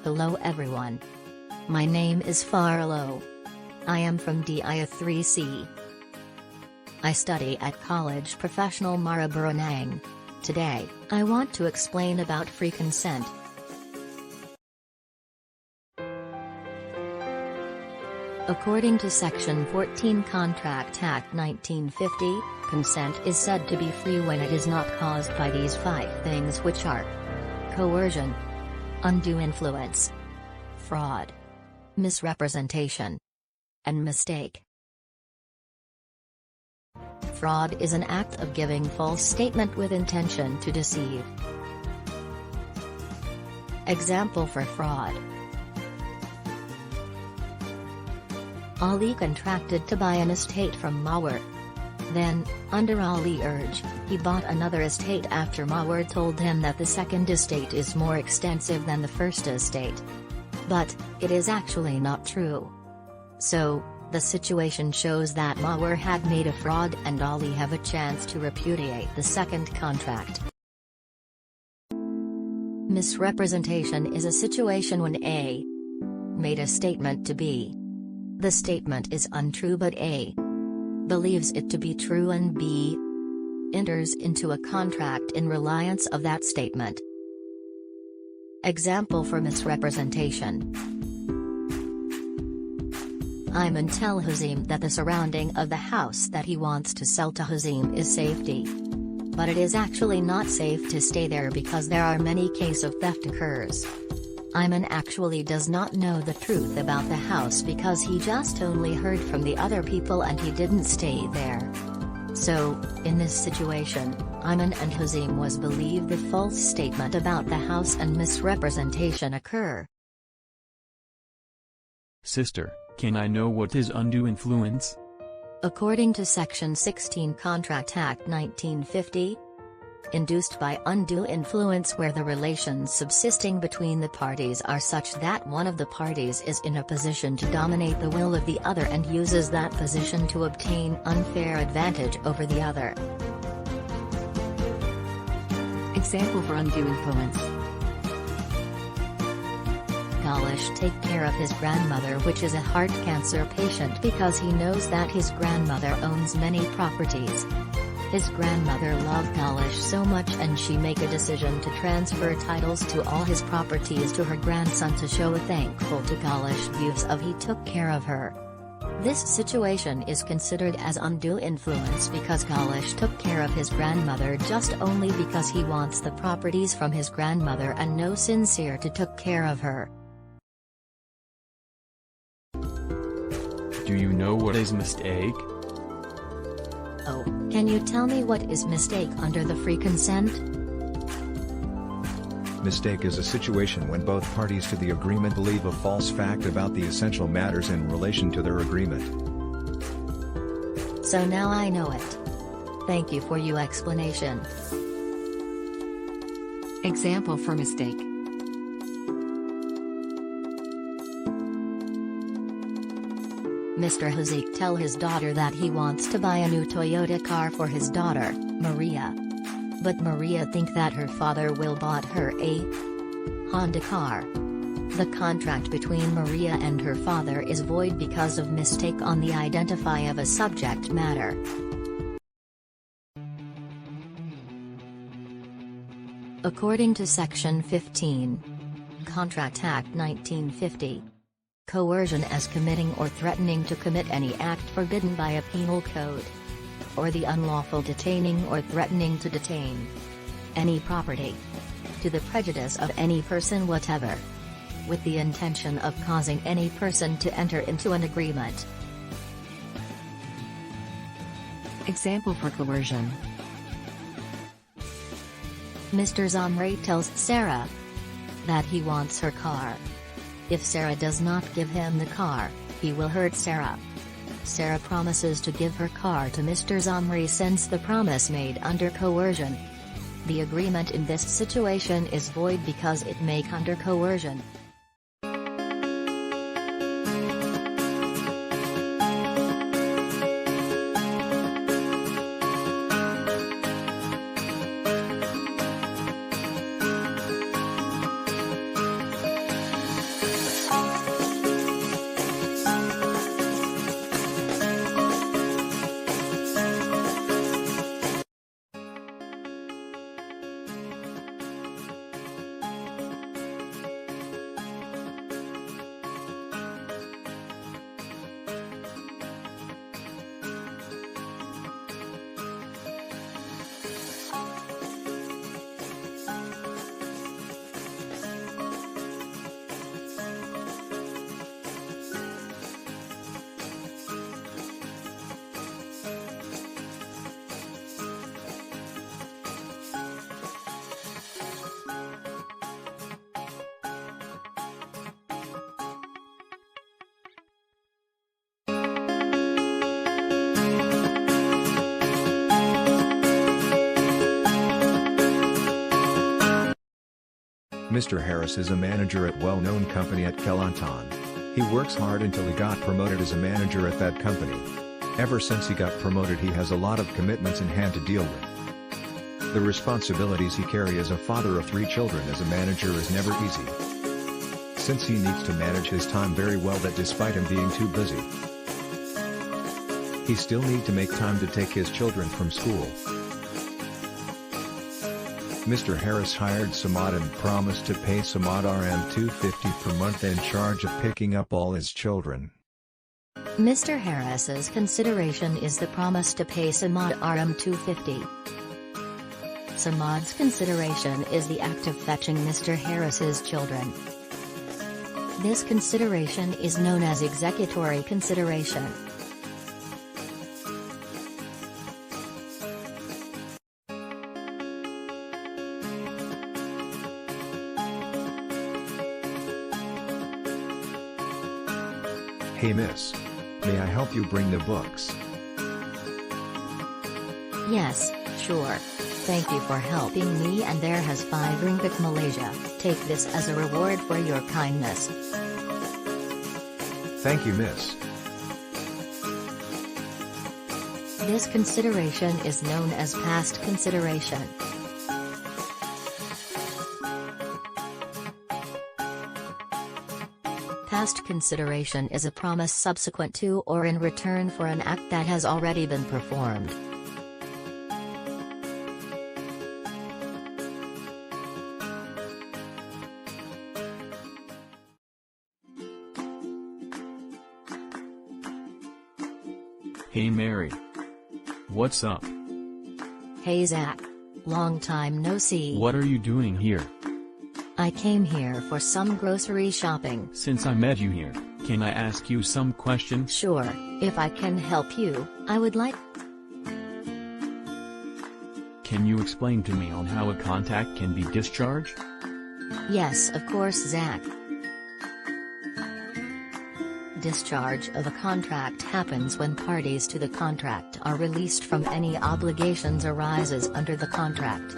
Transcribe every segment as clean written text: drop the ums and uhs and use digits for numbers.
Hello everyone. My name is Farlo. I am from DIA3C. I study at College Professional Mara Beranang. Today, I want to explain about free consent. According to Section 14 Contract Act 1950, consent is said to be free when it is not caused by these 5 things, which are coercion, undue influence, fraud, misrepresentation, and mistake. Fraud is an act of giving false statement with intention to deceive. Example for fraud: Ali contracted to buy an estate from Mawar. Then, under Ali's urge, he bought another estate after Mawar told him that the second estate is more extensive than the first estate. But, it is actually not true. So, the situation shows that Mawar had made a fraud and Ali have a chance to repudiate the second contract. Misrepresentation is a situation when A made a statement to B. The statement is untrue but A believes it to be true and B enters into a contract in reliance of that statement. Example for misrepresentation: Ayman tell Hazim that the surrounding of the house that he wants to sell to Hazim is safety. But it is actually not safe to stay there because there are many cases of theft occurs. Ayman actually does not know the truth about the house because he just only heard from the other people and he didn't stay there. So, in this situation, Ayman and Hazim was believe the false statement about the house and misrepresentation occur. Sister, can I know what is undue influence? According to Section 16 Contract Act 1950, induced by undue influence where the relations subsisting between the parties are such that one of the parties is in a position to dominate the will of the other and uses that position to obtain unfair advantage over the other. Example for undue influence: Kailash take care of his grandmother, which is a heart cancer patient, because he knows that his grandmother owns many properties. His grandmother loved Kailash so much and she make a decision to transfer titles to all his properties to her grandson to show a thankful to Kailash views of he took care of her. This situation is considered as undue influence because Kailash took care of his grandmother just only because he wants the properties from his grandmother and no sincere to took care of her. Do you know what is mistake? Oh, can you tell me what is mistake under the free consent? Mistake is a situation when both parties to the agreement believe a false fact about the essential matters in relation to their agreement. So now I know it. Thank you for your explanation. Example for mistake: Mr. Hazik tell his daughter that he wants to buy a new Toyota car for his daughter, Maria. But Maria think that her father will bought her a Honda car. The contract between Maria and her father is void because of mistake on the identify of a subject matter. According to Section 15 Contract Act 1950, coercion as committing or threatening to commit any act forbidden by a penal code, or the unlawful detaining or threatening to detain any property, to the prejudice of any person whatever, with the intention of causing any person to enter into an agreement. Example for coercion: Mr. Zamri tells Sarah that he wants her car. If Sarah does not give him the car, he will hurt Sarah. Sarah promises to give her car to Mr. Zamri since the promise made under coercion. The agreement in this situation is void because it make under coercion. Mr. Harris is a manager at well-known company at Kelantan. He works hard until he got promoted as a manager at that company. Ever since he got promoted, he has a lot of commitments in hand to deal with. The responsibilities he carries as a father of 3 children as a manager is never easy, since he needs to manage his time very well, that despite him being too busy, he still need to make time to take his children from school. Mr. Harris hired Samad and promised to pay Samad Rm250 per month in charge of picking up all his children. Mr. Harris's consideration is the promise to pay Samad Rm250. Samad's consideration is the act of fetching Mr. Harris's children. This consideration is known as executory consideration. Hey miss, may I help you bring the books? Yes, sure. Thank you for helping me, and there has 5 ringgit Malaysia. Take this as a reward for your kindness. Thank you miss. This consideration is known as past consideration. Past consideration is a promise subsequent to or in return for an act that has already been performed. Hey Mary. What's up? Hey Zach. Long time no see. What are you doing here? I came here for some grocery shopping. Since I met you here, can I ask you some questions? Sure, if I can help you, I would like. Can you explain to me on how a contract can be discharged? Yes, of course, Zach. Discharge of a contract happens when parties to the contract are released from any obligations arises under the contract.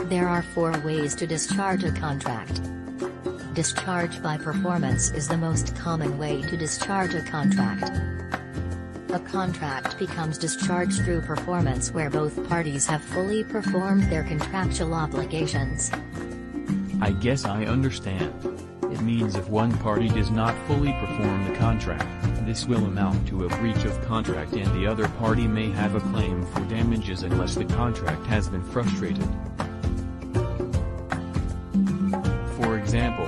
There are 4 ways to discharge a contract. Discharge by performance is the most common way to discharge a contract. A contract becomes discharged through performance where both parties have fully performed their contractual obligations. I guess I understand. It means if one party does not fully perform the contract, this will amount to a breach of contract and the other party may have a claim for damages unless the contract has been frustrated. For example,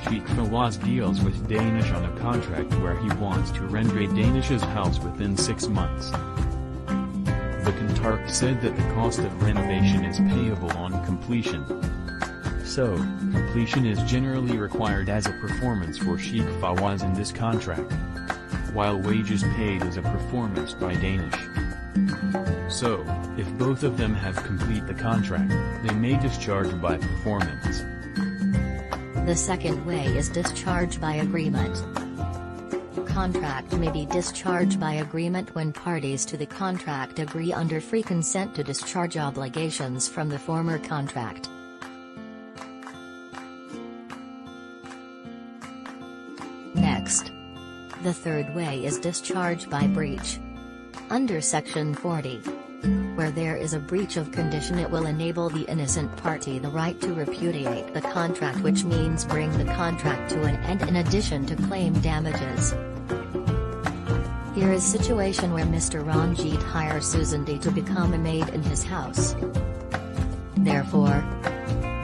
Sheikh Fawaz deals with Danish on a contract where he wants to renovate Danish's house within 6 months. The contract said that the cost of renovation is payable on completion. So, completion is generally required as a performance for Sheikh Fawaz in this contract, while wages paid is a performance by Danish. So, if both of them have complete the contract, they may discharge by performance. The second way is discharge by agreement. Contract may be discharged by agreement when parties to the contract agree under free consent to discharge obligations from the former contract. Next, the third way is discharge by breach. Under Section 40, where there is a breach of condition, it will enable the innocent party the right to repudiate the contract, which means bring the contract to an end in addition to claim damages. Here is a situation where Mr. Ranjit hires Susan D to become a maid in his house. Therefore,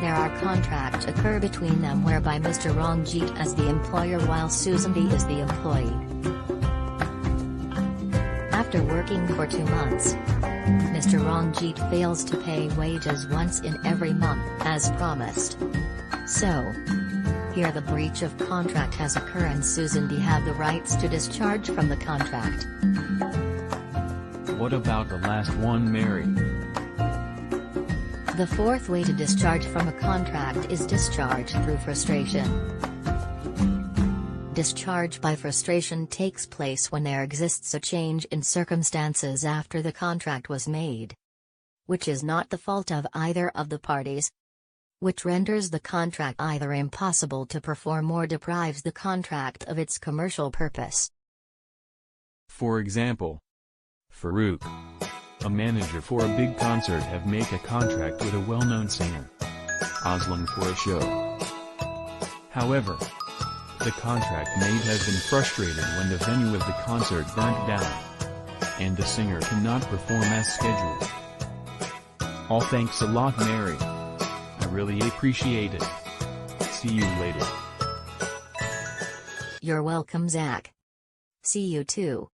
there are contracts occur between them whereby Mr. Ranjit is the employer while Susan D is the employee. After working for 2 months, Mr. Ranjit fails to pay wages once in every month as promised. So, here the breach of contract has occurred and Susan D have the rights to discharge from the contract. What about the last one, Mary? The fourth way to discharge from a contract is discharge through frustration. Discharge by frustration takes place when there exists a change in circumstances after the contract was made, which is not the fault of either of the parties. which renders the contract either impossible to perform or deprives the contract of its commercial purpose. For example, Farouk, a manager for a big concert, have make a contract with a well-known singer, Aslan, for a show. However, the contract made has been frustrated when the venue of the concert burnt down, and the singer cannot perform as scheduled. All thanks a lot, Mary. I really appreciate it. See you later. You're welcome, Zach. See you too.